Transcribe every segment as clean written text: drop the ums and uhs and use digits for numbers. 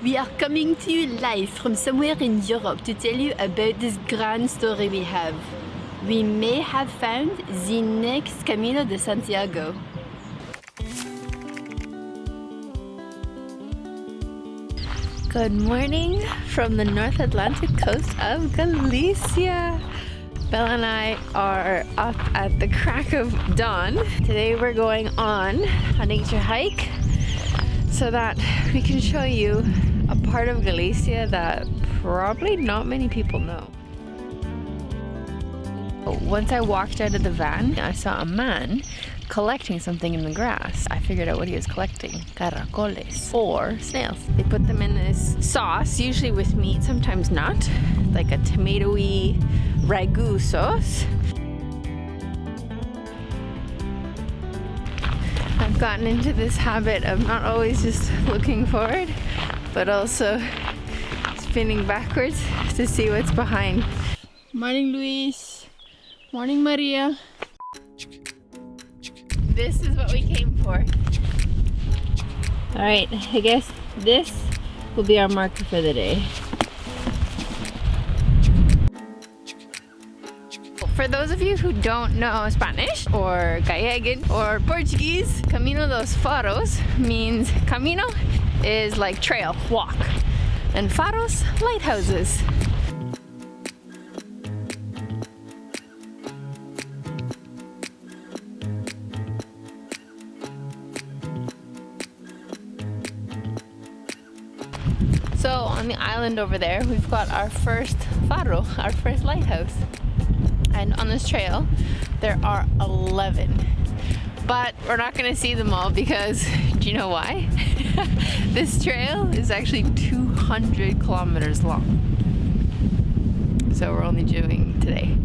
We are coming to you live from somewhere in Europe to tell you about this grand story we have. We may have found the next Camino de Santiago. Good morning from the North Atlantic coast of Galicia. Bella and I are up at the crack of dawn. Today we're going on a nature hike so that we can show you a part of Galicia that probably not many people know. Once I walked out of the van, I saw a man collecting something in the grass. I figured out what he was collecting. Caracoles, or snails. They put them in this sauce, usually with meat, sometimes not, like a tomatoey ragu sauce. I've gotten into this habit of not always just looking forward, but also spinning backwards to see what's behind. Morning, Luis. Morning, Maria. This is what we came for. Alright, I guess this will be our marker for the day. For those of you who don't know Spanish or Gallegan or Portuguese, Camino dos Faros means Camino is like trail, walk, and Faros, lighthouses. So on the island over there, we've got our first faro, our first lighthouse. And on this trail, there are 11. But we're not gonna see them all because, do you know why? This trail is actually 200 kilometers long. So we're only doing today.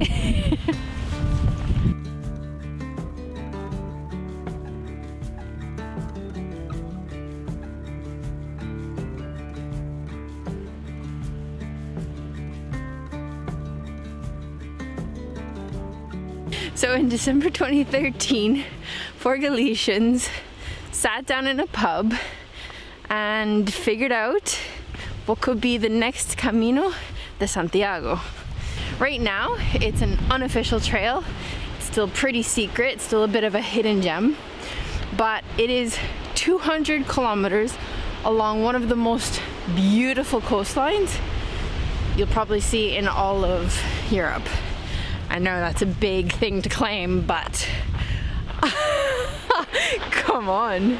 So in December 2013, 4 Galicians sat down in a pub and figured out what could be the next Camino de Santiago. Right now, it's an unofficial trail. It's still pretty secret, it's still a bit of a hidden gem, but it is 200 kilometers along one of the most beautiful coastlines you'll probably see in all of Europe. I know that's a big thing to claim, but come on.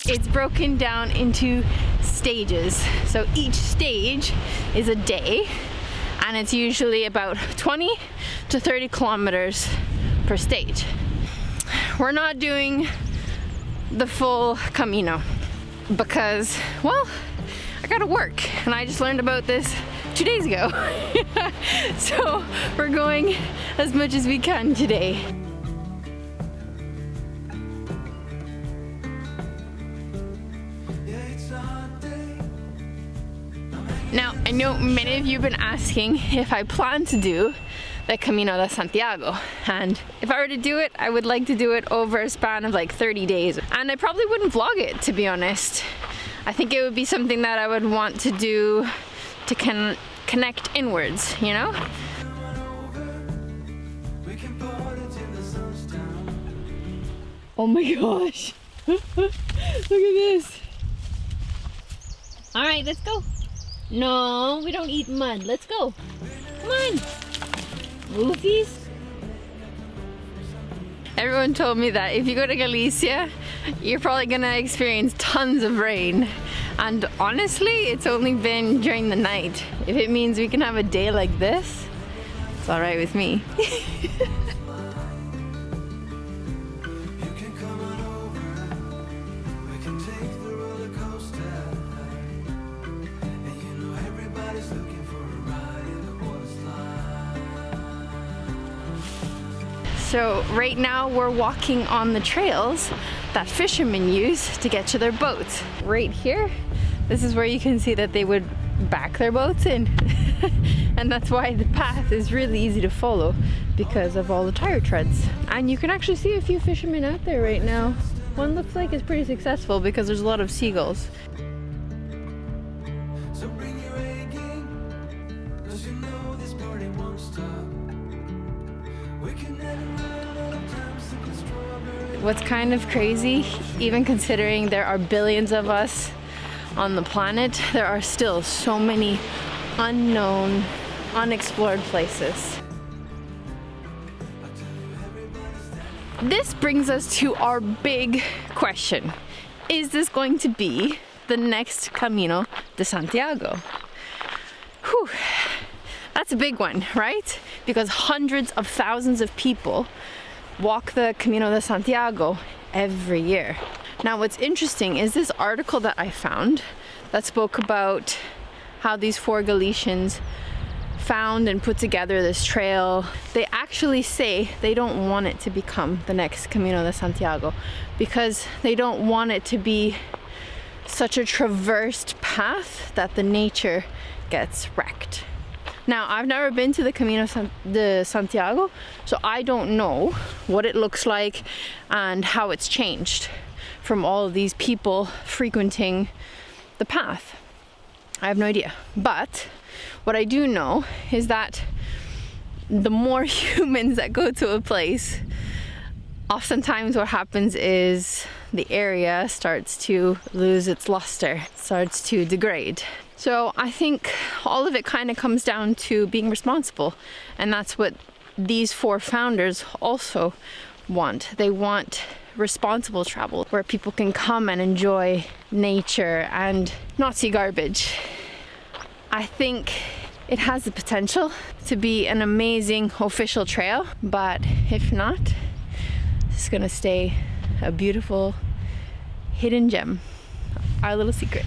It's broken down into stages. So each stage is a day, and it's usually about 20 to 30 kilometers per stage. We're not doing the full Camino because, well, I gotta work, and I just learned about this 2 days ago. So we're going as much as we can today. Now, I know many of you have been asking if I plan to do the Camino de Santiago, and if I were to do it, I would like to do it over a span of like 30 days, and I probably wouldn't vlog it, to be honest. I think it would be something that I would want to do to connect inwards, you know? Oh my gosh! Look at this! Alright, let's go! No, we don't eat mud. Let's go! Come on! Roofies? Everyone told me that if you go to Galicia, you're probably gonna experience tons of rain. And honestly, it's only been during the night. If it means we can have a day like this, it's all right with me. So right now we're walking on the trails that fishermen use to get to their boats. Right here, this is where you can see that they would back their boats in. And that's why the path is really easy to follow, because of all the tire treads. And you can actually see a few fishermen out there right now. One looks like it's pretty successful because there's a lot of seagulls. What's kind of crazy, even considering there are billions of us on the planet, there are still so many unknown, unexplored places. This brings us to our big question. Is this going to be the next Camino de Santiago? Whew. That's a big one, right? Because hundreds of thousands of people walk the Camino de Santiago every year. Now, what's interesting is this article that I found that spoke about how these 4 Galicians found and put together this trail. They actually say they don't want it to become the next Camino de Santiago because they don't want it to be such a traversed path that the nature gets wrecked. Now, I've never been to the Camino de Santiago, so I don't know what it looks like and how it's changed from all of these people frequenting the path. I have no idea. But what I do know is that the more humans that go to a place, oftentimes what happens is the area starts to lose its luster, starts to degrade. So I think all of it kind of comes down to being responsible, and that's what these 4 founders also want. They want responsible travel where people can come and enjoy nature and not see garbage. I think it has the potential to be an amazing official trail, but if not, it's gonna stay a beautiful hidden gem, our little secret.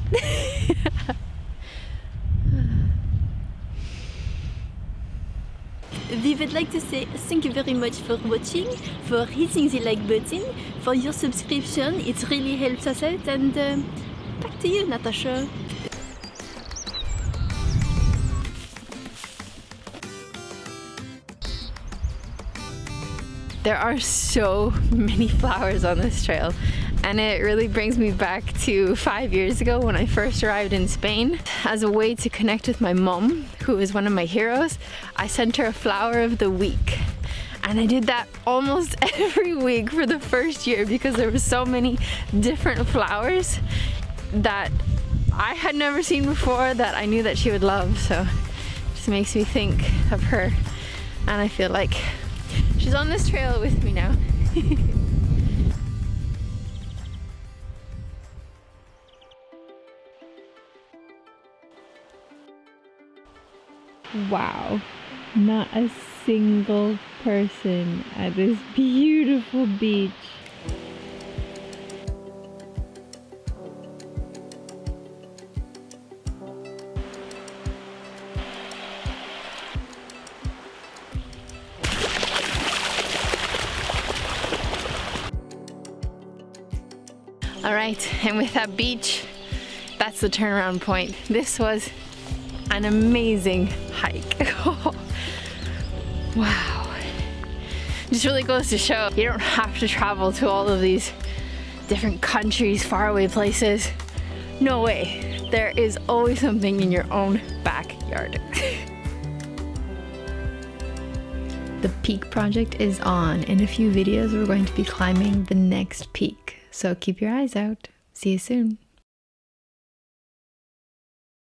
We would like to say thank you very much for watching, for hitting the like button, for your subscription. It really helps us out. And back to you, Natasha. There are so many flowers on this trail, and it really brings me back to 5 years ago when I first arrived in Spain. As a way to connect with my mom, who is one of my heroes, I sent her a flower of the week. And I did that almost every week for the first year because there were so many different flowers that I had never seen before that I knew that she would love. So it just makes me think of her, and I feel like she's on this trail with me now. Wow, not a single person at this beautiful beach. All right, and with that beach, that's the turnaround point. This was an amazing hike. Wow. Just really goes to show you don't have to travel to all of these different countries, faraway places. No way. There is always something in your own backyard. The peak project is on. In a few videos, we're going to be climbing the next peak. So keep your eyes out. See you soon.